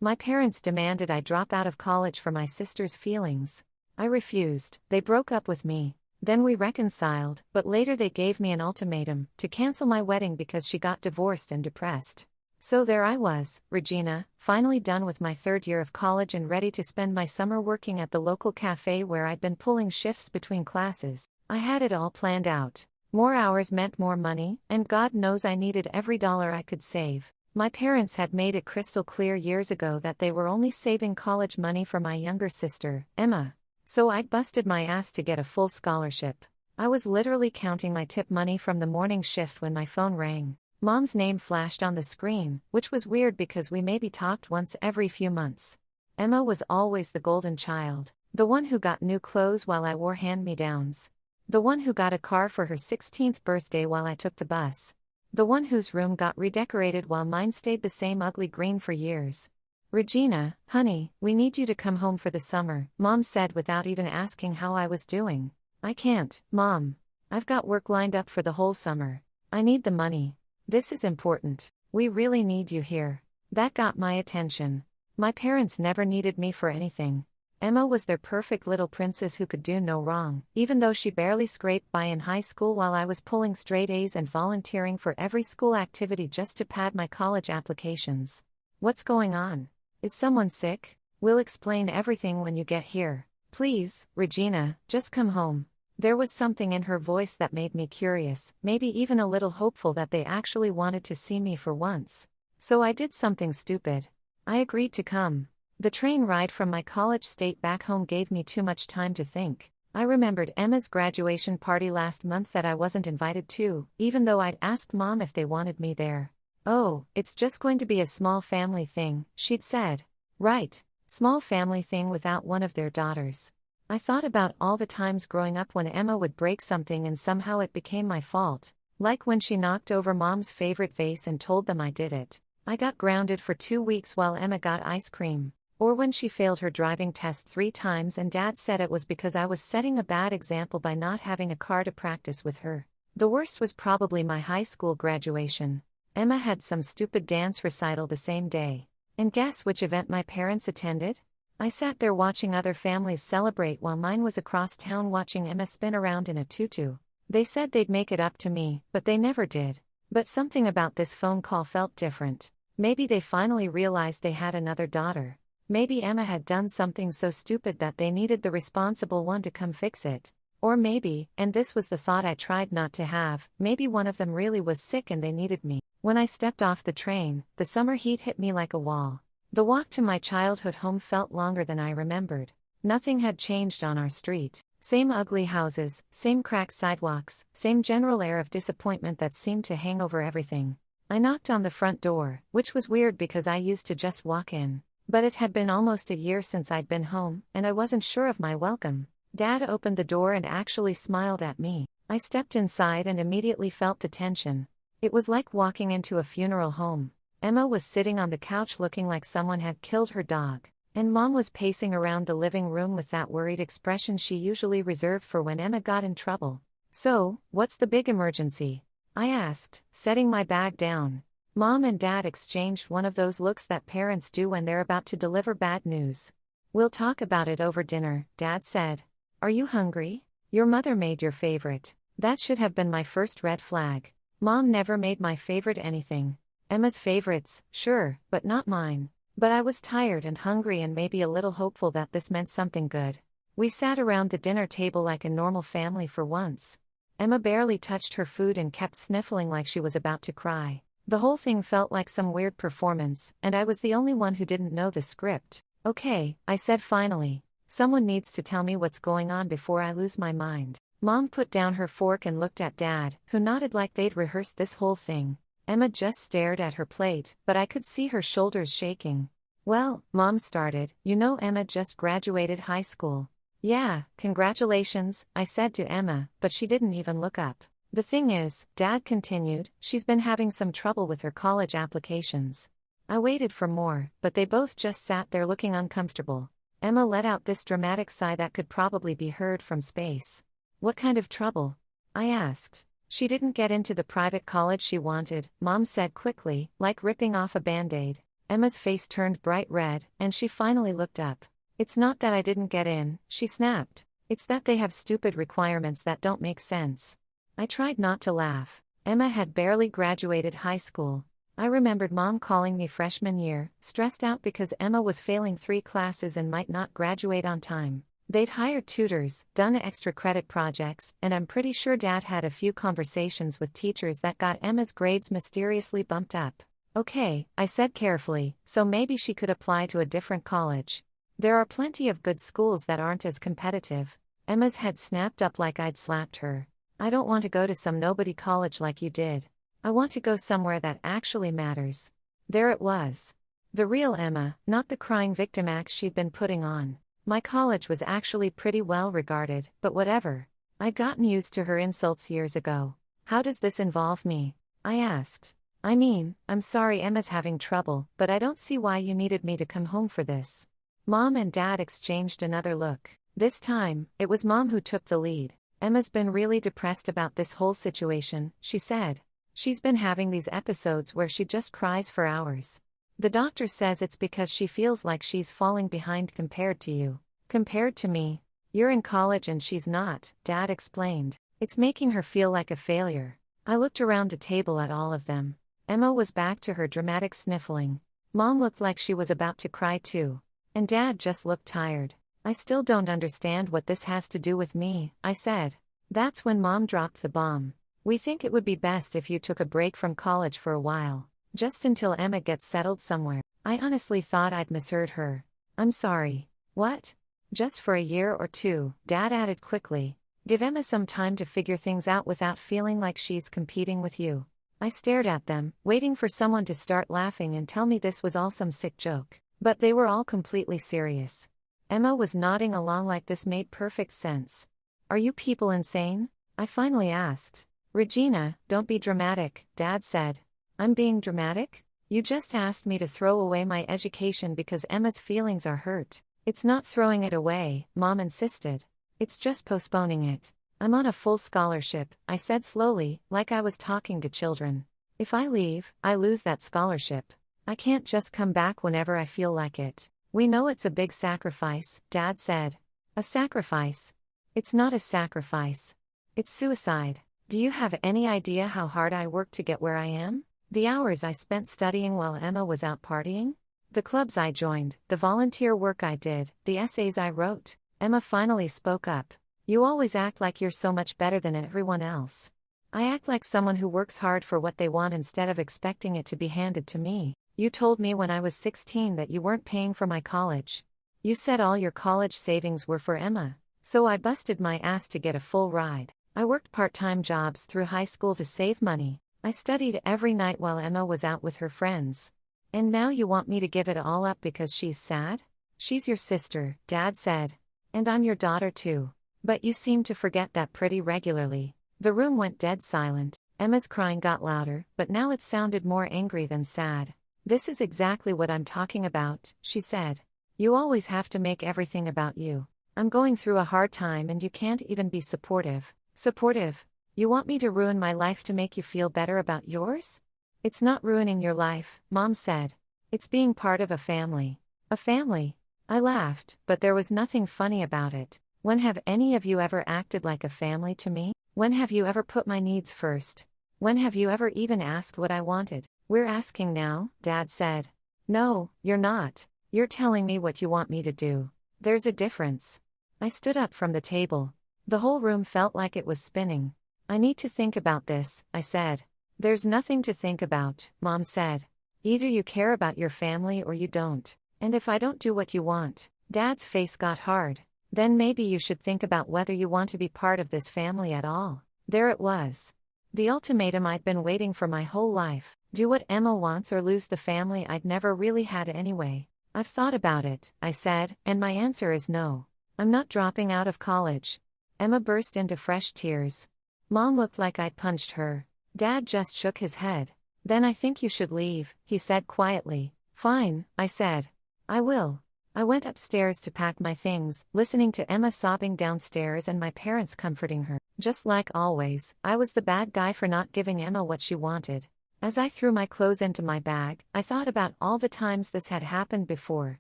My parents demanded I drop out of college for my sister's feelings. I refused. They broke up with me. Then we reconciled, but later they gave me an ultimatum to cancel my wedding because she got divorced and depressed. So there I was, Regina, finally done with my third year of college and ready to spend my summer working at the local cafe where I'd been pulling shifts between classes. I had it all planned out. More hours meant more money, and God knows I needed every dollar I could save. My parents had made it crystal clear years ago that they were only saving college money for my younger sister, Emma. So I'd busted my ass to get a full scholarship. I was literally counting my tip money from the morning shift when my phone rang. Mom's name flashed on the screen, which was weird because we maybe talked once every few months. Emma was always the golden child, the one who got new clothes while I wore hand-me-downs. The one who got a car for her 16th birthday while I took the bus. The one whose room got redecorated while mine stayed the same ugly green for years. Regina, honey, we need you to come home for the summer, Mom said without even asking how I was doing. I can't, Mom. I've got work lined up for the whole summer. I need the money. This is important. We really need you here. That got my attention. My parents never needed me for anything. Emma was their perfect little princess who could do no wrong, even though she barely scraped by in high school while I was pulling straight A's and volunteering for every school activity just to pad my college applications. What's going on? Is someone sick? We'll explain everything when you get here. Please, Regina, just come home. There was something in her voice that made me curious, maybe even a little hopeful that they actually wanted to see me for once. So I did something stupid. I agreed to come. The train ride from my college state back home gave me too much time to think. I remembered Emma's graduation party last month that I wasn't invited to, even though I'd asked Mom if they wanted me there. Oh, it's just going to be a small family thing, she'd said. Right, small family thing without one of their daughters. I thought about all the times growing up when Emma would break something and somehow it became my fault. Like when she knocked over Mom's favorite vase and told them I did it. I got grounded for 2 weeks while Emma got ice cream. Or when she failed her driving test 3 times and Dad said it was because I was setting a bad example by not having a car to practice with her. The worst was probably my high school graduation. Emma had some stupid dance recital the same day. And guess which event my parents attended? I sat there watching other families celebrate while mine was across town watching Emma spin around in a tutu. They said they'd make it up to me, but they never did. But something about this phone call felt different. Maybe they finally realized they had another daughter. Maybe Emma had done something so stupid that they needed the responsible one to come fix it. Or maybe, and this was the thought I tried not to have, maybe one of them really was sick and they needed me. When I stepped off the train, the summer heat hit me like a wall. The walk to my childhood home felt longer than I remembered. Nothing had changed on our street. Same ugly houses, same cracked sidewalks, same general air of disappointment that seemed to hang over everything. I knocked on the front door, which was weird because I used to just walk in. But it had been almost a year since I'd been home, and I wasn't sure of my welcome. Dad opened the door and actually smiled at me. I stepped inside and immediately felt the tension. It was like walking into a funeral home. Emma was sitting on the couch looking like someone had killed her dog, and Mom was pacing around the living room with that worried expression she usually reserved for when Emma got in trouble. So, what's the big emergency? I asked, setting my bag down. Mom and Dad exchanged one of those looks that parents do when they're about to deliver bad news. We'll talk about it over dinner, Dad said. Are you hungry? Your mother made your favorite. That should have been my first red flag. Mom never made my favorite anything. Emma's favorites, sure, but not mine. But I was tired and hungry and maybe a little hopeful that this meant something good. We sat around the dinner table like a normal family for once. Emma barely touched her food and kept sniffling like she was about to cry. The whole thing felt like some weird performance, and I was the only one who didn't know the script. Okay, I said finally. Someone needs to tell me what's going on before I lose my mind. Mom put down her fork and looked at Dad, who nodded like they'd rehearsed this whole thing. Emma just stared at her plate, but I could see her shoulders shaking. Well, Mom started, you know Emma just graduated high school. Yeah, congratulations, I said to Emma, but she didn't even look up. The thing is, Dad continued, she's been having some trouble with her college applications. I waited for more, but they both just sat there looking uncomfortable. Emma let out this dramatic sigh that could probably be heard from space. What kind of trouble? I asked. She didn't get into the private college she wanted, Mom said quickly, like ripping off a band-aid. Emma's face turned bright red, and she finally looked up. It's not that I didn't get in, she snapped. It's that they have stupid requirements that don't make sense. I tried not to laugh. Emma had barely graduated high school. I remembered Mom calling me freshman year, stressed out because Emma was failing 3 classes and might not graduate on time. They'd hired tutors, done extra credit projects, and I'm pretty sure Dad had a few conversations with teachers that got Emma's grades mysteriously bumped up. Okay, I said carefully, so maybe she could apply to a different college. There are plenty of good schools that aren't as competitive. Emma's head snapped up like I'd slapped her. I don't want to go to some nobody college like you did. I want to go somewhere that actually matters. There it was. The real Emma, not the crying victim act she'd been putting on. My college was actually pretty well regarded, but whatever. I'd gotten used to her insults years ago. How does this involve me? I asked. I mean, I'm sorry Emma's having trouble, but I don't see why you needed me to come home for this. Mom and Dad exchanged another look. This time, it was Mom who took the lead. Emma's been really depressed about this whole situation, she said. She's been having these episodes where she just cries for hours. The doctor says it's because she feels like she's falling behind compared to you. Compared to me? You're in college and she's not, Dad explained. It's making her feel like a failure. I looked around the table at all of them. Emma was back to her dramatic sniffling. Mom looked like she was about to cry too. And Dad just looked tired. I still don't understand what this has to do with me, I said. That's when Mom dropped the bomb. We think it would be best if you took a break from college for a while. Just until Emma gets settled somewhere. I honestly thought I'd misheard her. I'm sorry. What? Just for a year or 2, Dad added quickly. Give Emma some time to figure things out without feeling like she's competing with you. I stared at them, waiting for someone to start laughing and tell me this was all some sick joke. But they were all completely serious. Emma was nodding along like this made perfect sense. Are you people insane? I finally asked. Regina, don't be dramatic, Dad said. I'm being dramatic? You just asked me to throw away my education because Emma's feelings are hurt. It's not throwing it away, Mom insisted. It's just postponing it. I'm on a full scholarship, I said slowly, like I was talking to children. If I leave, I lose that scholarship. I can't just come back whenever I feel like it. We know it's a big sacrifice, Dad said. A sacrifice? It's not a sacrifice. It's suicide. Do you have any idea how hard I worked to get where I am? The hours I spent studying while Emma was out partying? The clubs I joined, the volunteer work I did, the essays I wrote. Emma finally spoke up. You always act like you're so much better than everyone else. I act like someone who works hard for what they want instead of expecting it to be handed to me. You told me when I was 16 that you weren't paying for my college. You said all your college savings were for Emma. So I busted my ass to get a full ride. I worked part-time jobs through high school to save money. I studied every night while Emma was out with her friends. And now you want me to give it all up because she's sad? She's your sister, Dad said. And I'm your daughter too. But you seem to forget that pretty regularly. The room went dead silent. Emma's crying got louder, but now it sounded more angry than sad. This is exactly what I'm talking about, she said. You always have to make everything about you. I'm going through a hard time and you can't even be supportive. Supportive? You want me to ruin my life to make you feel better about yours? It's not ruining your life, Mom said. It's being part of a family. A family? I laughed, but there was nothing funny about it. When have any of you ever acted like a family to me? When have you ever put my needs first? When have you ever even asked what I wanted? We're asking now, Dad said. No, you're not. You're telling me what you want me to do. There's a difference. I stood up from the table. The whole room felt like it was spinning. I need to think about this, I said. There's nothing to think about, Mom said. Either you care about your family or you don't. And if I don't do what you want, Dad's face got hard. Then maybe you should think about whether you want to be part of this family at all. There it was. The ultimatum I'd been waiting for my whole life. Do what Emma wants or lose the family I'd never really had anyway. I've thought about it, I said, and my answer is no. I'm not dropping out of college. Emma burst into fresh tears. Mom looked like I'd punched her. Dad just shook his head. Then I think you should leave, he said quietly. Fine, I said. I will. I went upstairs to pack my things, listening to Emma sobbing downstairs and my parents comforting her. Just like always, I was the bad guy for not giving Emma what she wanted. As I threw my clothes into my bag, I thought about all the times this had happened before,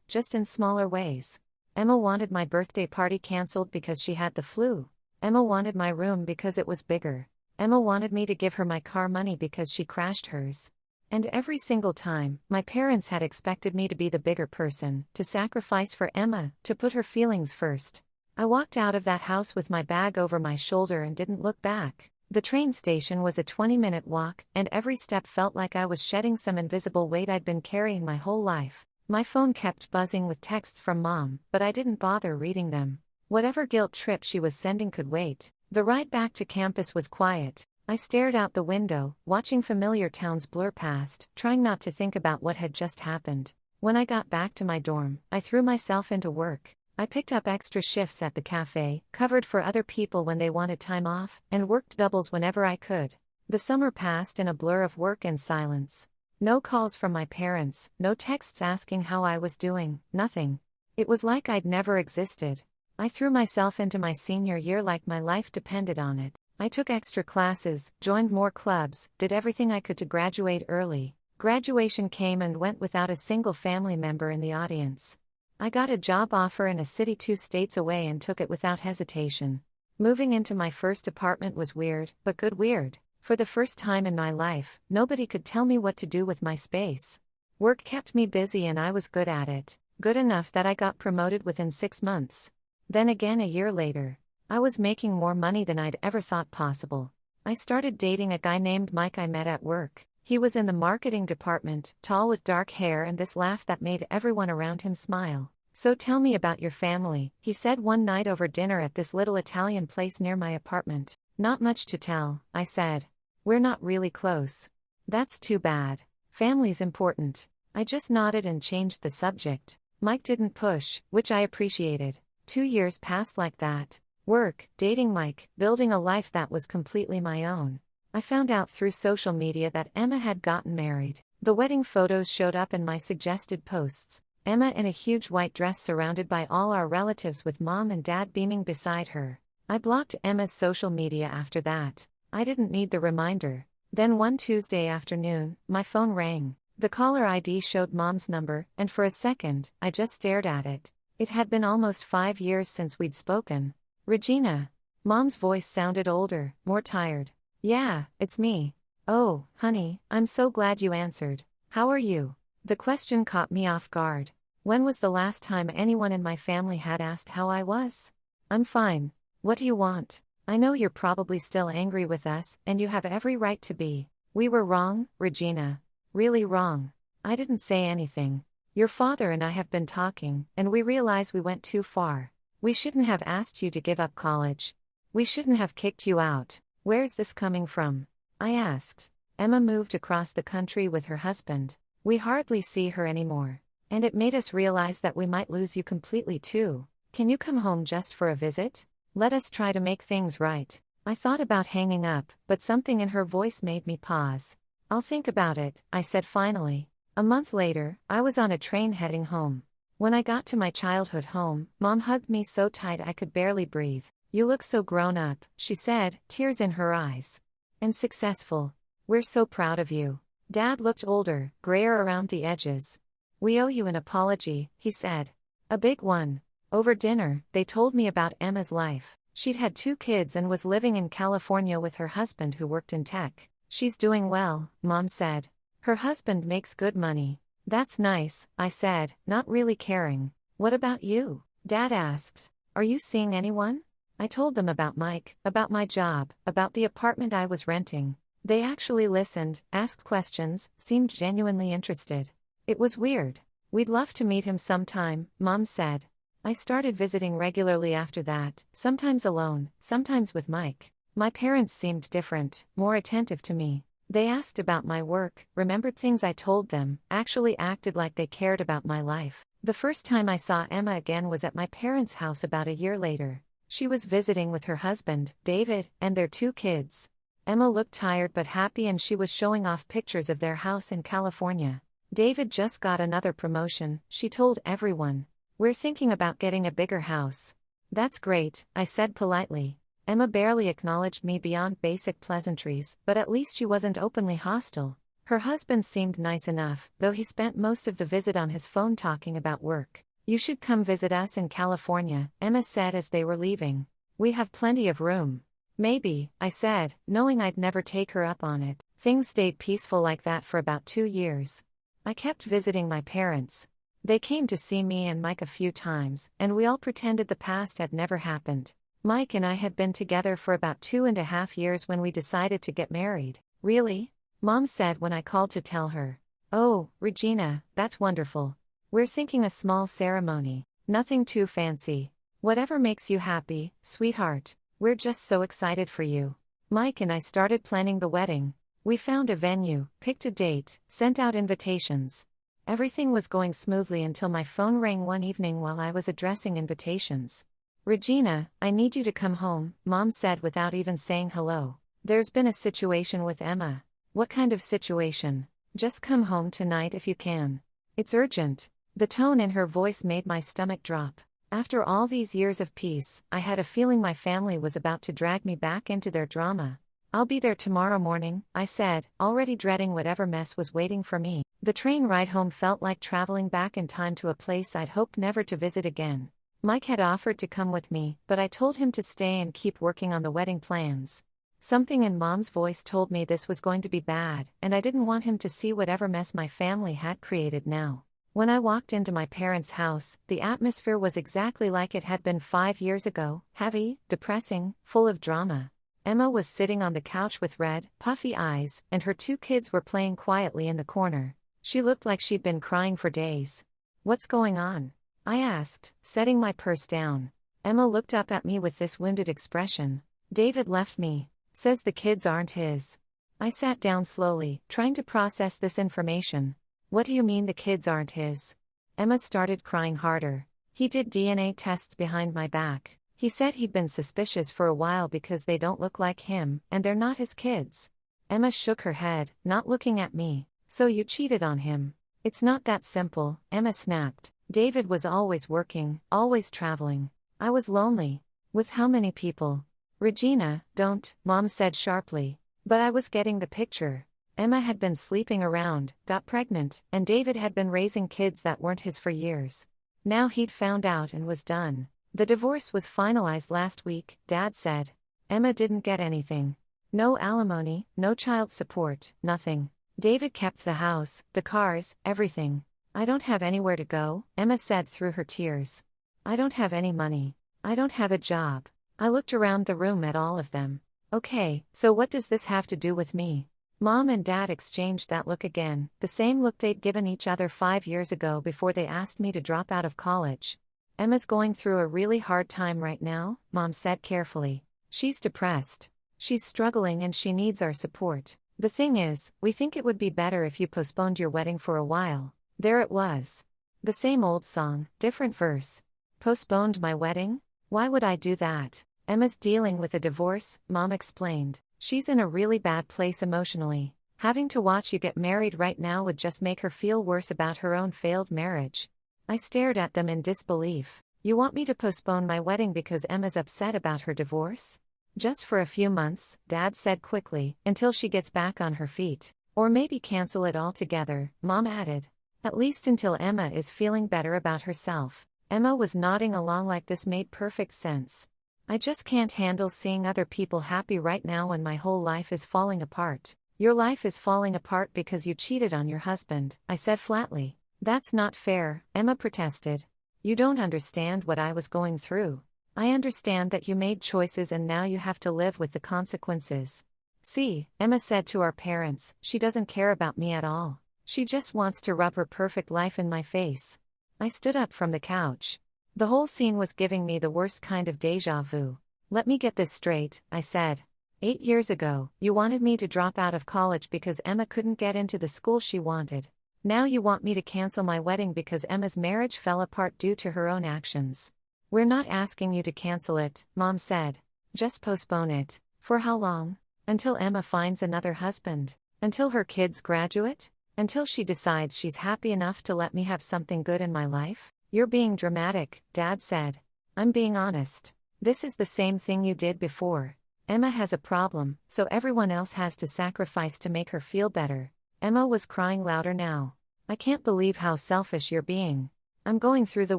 just in smaller ways. Emma wanted my birthday party cancelled because she had the flu. Emma wanted my room because it was bigger. Emma wanted me to give her my car money because she crashed hers. And every single time, my parents had expected me to be the bigger person, to sacrifice for Emma, to put her feelings first. I walked out of that house with my bag over my shoulder and didn't look back. The train station was a 20-minute walk, and every step felt like I was shedding some invisible weight I'd been carrying my whole life. My phone kept buzzing with texts from Mom, but I didn't bother reading them. Whatever guilt trip she was sending could wait. The ride back to campus was quiet. I stared out the window, watching familiar towns blur past, trying not to think about what had just happened. When I got back to my dorm, I threw myself into work. I picked up extra shifts at the cafe, covered for other people when they wanted time off, and worked doubles whenever I could. The summer passed in a blur of work and silence. No calls from my parents, no texts asking how I was doing, nothing. It was like I'd never existed. I threw myself into my senior year like my life depended on it. I took extra classes, joined more clubs, did everything I could to graduate early. Graduation came and went without a single family member in the audience. I got a job offer in a city 2 states away and took it without hesitation. Moving into my first apartment was weird, but good weird. For the first time in my life, nobody could tell me what to do with my space. Work kept me busy and I was good at it, good enough that I got promoted within 6 months. Then again a year later, I was making more money than I'd ever thought possible. I started dating a guy named Mike I met at work. He was in the marketing department, tall with dark hair and this laugh that made everyone around him smile. "So tell me about your family," he said one night over dinner at this little Italian place near my apartment. "Not much to tell," I said. "We're not really close." "That's too bad. Family's important." I just nodded and changed the subject. Mike didn't push, which I appreciated. 2 years passed like that. Work, dating Mike, building a life that was completely my own. I found out through social media that Emma had gotten married. The wedding photos showed up in my suggested posts. Emma in a huge white dress surrounded by all our relatives with Mom and Dad beaming beside her. I blocked Emma's social media after that. I didn't need the reminder. Then one Tuesday afternoon, my phone rang. The caller ID showed Mom's number, and for a second, I just stared at it. It had been almost 5 years since we'd spoken. "Regina." Mom's voice sounded older, more tired. "Yeah, it's me." "Oh, honey, I'm so glad you answered. How are you?" The question caught me off guard. When was the last time anyone in my family had asked how I was? "I'm fine. What do you want?" "I know you're probably still angry with us, and you have every right to be. We were wrong, Regina. Really wrong." I didn't say anything. "Your father and I have been talking, and we realize we went too far. We shouldn't have asked you to give up college. We shouldn't have kicked you out." "Where's this coming from?" I asked. "Emma moved across the country with her husband. We hardly see her anymore. And it made us realize that we might lose you completely too. Can you come home just for a visit? Let us try to make things right." I thought about hanging up, but something in her voice made me pause. "I'll think about it," I said finally. A month later, I was on a train heading home. When I got to my childhood home, Mom hugged me so tight I could barely breathe. "You look so grown up," she said, tears in her eyes. "And successful. We're so proud of you." Dad looked older, grayer around the edges. "We owe you an apology," he said. "A big one." Over dinner, they told me about Emma's life. She'd had 2 kids and was living in California with her husband who worked in tech. "She's doing well," Mom said. "Her husband makes good money." "That's nice," I said, not really caring. "What about you?" Dad asked. "Are you seeing anyone?" I told them about Mike, about my job, about the apartment I was renting. They actually listened, asked questions, seemed genuinely interested. It was weird. "We'd love to meet him sometime," Mom said. I started visiting regularly after that, sometimes alone, sometimes with Mike. My parents seemed different, more attentive to me. They asked about my work, remembered things I told them, actually acted like they cared about my life. The first time I saw Emma again was at my parents' house about a year later. She was visiting with her husband, David, and their 2 kids. Emma looked tired but happy and she was showing off pictures of their house in California. "David just got another promotion," she told everyone. "We're thinking about getting a bigger house." "That's great," I said politely. Emma barely acknowledged me beyond basic pleasantries, but at least she wasn't openly hostile. Her husband seemed nice enough, though he spent most of the visit on his phone talking about work. "You should come visit us in California," Emma said as they were leaving. "We have plenty of room." "Maybe," I said, knowing I'd never take her up on it. Things stayed peaceful like that for about 2 years. I kept visiting my parents. They came to see me and Mike a few times, and we all pretended the past had never happened. Mike and I had been together for about 2.5 years when we decided to get married. "Really?" Mom said when I called to tell her. "Oh, Regina, that's wonderful. We're thinking a small ceremony. Nothing too fancy. Whatever makes you happy, sweetheart. We're just so excited for you." Mike and I started planning the wedding. We found a venue, picked a date, sent out invitations. Everything was going smoothly until my phone rang one evening while I was addressing invitations. "Regina, I need you to come home," Mom said without even saying hello. "There's been a situation with Emma." "What kind of situation?" "Just come home tonight if you can. It's urgent." The tone in her voice made my stomach drop. After all these years of peace, I had a feeling my family was about to drag me back into their drama. "I'll be there tomorrow morning," I said, already dreading whatever mess was waiting for me. The train ride home felt like traveling back in time to a place I'd hoped never to visit again. Mike had offered to come with me, but I told him to stay and keep working on the wedding plans. Something in Mom's voice told me this was going to be bad, and I didn't want him to see whatever mess my family had created now. When I walked into my parents' house, the atmosphere was exactly like it had been 5 years ago, heavy, depressing, full of drama. Emma was sitting on the couch with red, puffy eyes, and her 2 kids were playing quietly in the corner. She looked like she'd been crying for days. "What's going on?" I asked, setting my purse down. Emma looked up at me with this wounded expression. "David left me. Says the kids aren't his." I sat down slowly, trying to process this information. "What do you mean the kids aren't his?" Emma started crying harder. "He did DNA tests behind my back. He said he'd been suspicious for a while because they don't look like him, and they're not his kids." Emma shook her head, not looking at me. "So you cheated on him?" "It's not that simple," Emma snapped. "David was always working, always traveling. I was lonely." "With how many people?" "Regina, don't," Mom said sharply. But I was getting the picture. Emma had been sleeping around, got pregnant, and David had been raising kids that weren't his for years. Now he'd found out and was done. "The divorce was finalized last week," Dad said. "Emma didn't get anything. No alimony, no child support, nothing. David kept the house, the cars, everything." "I don't have anywhere to go," Emma said through her tears. "I don't have any money. I don't have a job." I looked around the room at all of them. "Okay, so what does this have to do with me?" Mom and Dad exchanged that look again, the same look they'd given each other 5 years ago before they asked me to drop out of college. "Emma's going through a really hard time right now," Mom said carefully. "She's depressed. She's struggling and she needs our support. The thing is, we think it would be better if you postponed your wedding for a while." There it was. The same old song, different verse. Postponed my wedding? Why would I do that? "Emma's dealing with a divorce," Mom explained. "She's in a really bad place emotionally. Having to watch you get married right now would just make her feel worse about her own failed marriage." I stared at them in disbelief. "You want me to postpone my wedding because Emma's upset about her divorce?" "Just for a few months," Dad said quickly, "until she gets back on her feet. Or maybe cancel it altogether," Mom added. "At least until Emma is feeling better about herself." Emma was nodding along like this made perfect sense. "I just can't handle seeing other people happy right now when my whole life is falling apart." "Your life is falling apart because you cheated on your husband," I said flatly. "That's not fair," Emma protested. "You don't understand what I was going through. I understand that you made choices and now you have to live with the consequences." "See," Emma said to our parents, "she doesn't care about me at all. She just wants to rub her perfect life in my face." I stood up from the couch. The whole scene was giving me the worst kind of déjà vu. "Let me get this straight," I said. 8 years ago, you wanted me to drop out of college because Emma couldn't get into the school she wanted. Now you want me to cancel my wedding because Emma's marriage fell apart due to her own actions." "We're not asking you to cancel it," Mom said. "Just postpone it." "For how long? Until Emma finds another husband? Until her kids graduate? Until she decides she's happy enough to let me have something good in my life?" "You're being dramatic," Dad said. "I'm being honest. This is the same thing you did before. Emma has a problem, so everyone else has to sacrifice to make her feel better. Emma was crying louder now. I can't believe how selfish you're being. I'm going through the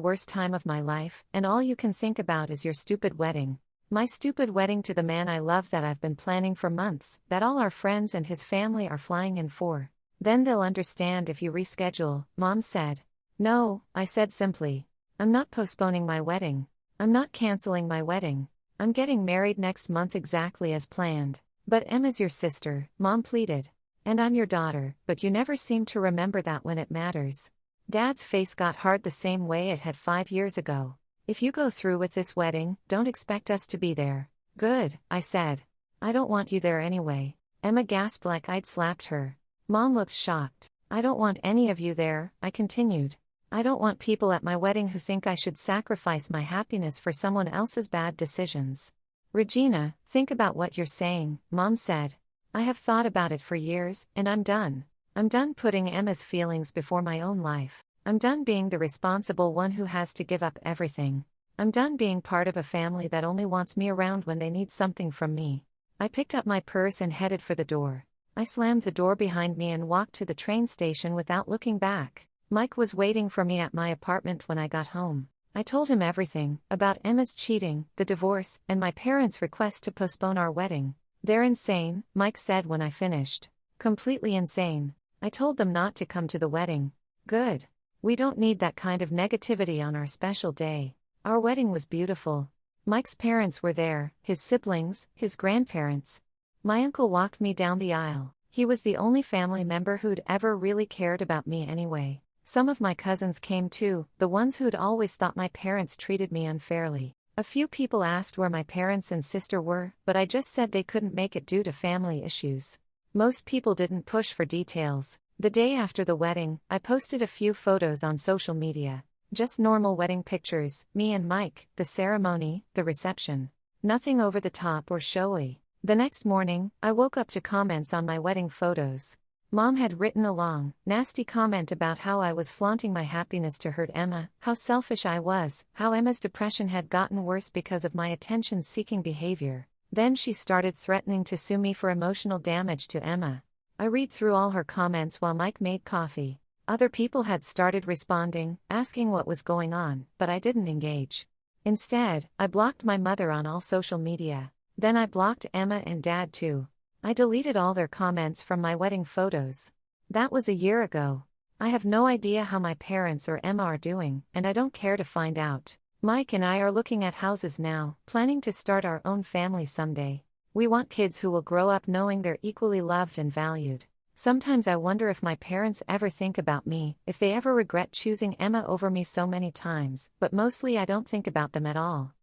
worst time of my life, and all you can think about is your stupid wedding. My stupid wedding to the man I love that I've been planning for months, that all our friends and his family are flying in for. Then they'll understand if you reschedule, Mom said. No, I said simply. I'm not postponing my wedding. I'm not canceling my wedding. I'm getting married next month exactly as planned. But Emma's your sister, Mom pleaded. And I'm your daughter, but you never seem to remember that when it matters. Dad's face got hard the same way it had 5 years ago. If you go through with this wedding, don't expect us to be there. Good, I said. I don't want you there anyway. Emma gasped like I'd slapped her. Mom looked shocked. I don't want any of you there, I continued. I don't want people at my wedding who think I should sacrifice my happiness for someone else's bad decisions. Regina, think about what you're saying, Mom said. I have thought about it for years, and I'm done. I'm done putting Emma's feelings before my own life. I'm done being the responsible one who has to give up everything. I'm done being part of a family that only wants me around when they need something from me. I picked up my purse and headed for the door. I slammed the door behind me and walked to the train station without looking back. Mike was waiting for me at my apartment when I got home. I told him everything, about Emma's cheating, the divorce, and my parents' request to postpone our wedding. They're insane, Mike said when I finished. Completely insane. I told them not to come to the wedding. Good. We don't need that kind of negativity on our special day. Our wedding was beautiful. Mike's parents were there, his siblings, his grandparents. My uncle walked me down the aisle. He was the only family member who'd ever really cared about me anyway. Some of my cousins came too, the ones who'd always thought my parents treated me unfairly. A few people asked where my parents and sister were, but I just said they couldn't make it due to family issues. Most people didn't push for details. The day after the wedding, I posted a few photos on social media. Just normal wedding pictures, me and Mike, the ceremony, the reception. Nothing over the top or showy. The next morning, I woke up to comments on my wedding photos. Mom had written a long, nasty comment about how I was flaunting my happiness to hurt Emma, how selfish I was, how Emma's depression had gotten worse because of my attention-seeking behavior. Then she started threatening to sue me for emotional damage to Emma. I read through all her comments while Mike made coffee. Other people had started responding, asking what was going on, but I didn't engage. Instead, I blocked my mother on all social media. Then I blocked Emma and Dad too. I deleted all their comments from my wedding photos. That was a year ago. I have no idea how my parents or Emma are doing, and I don't care to find out. Mike and I are looking at houses now, planning to start our own family someday. We want kids who will grow up knowing they're equally loved and valued. Sometimes I wonder if my parents ever think about me, if they ever regret choosing Emma over me so many times, but mostly I don't think about them at all.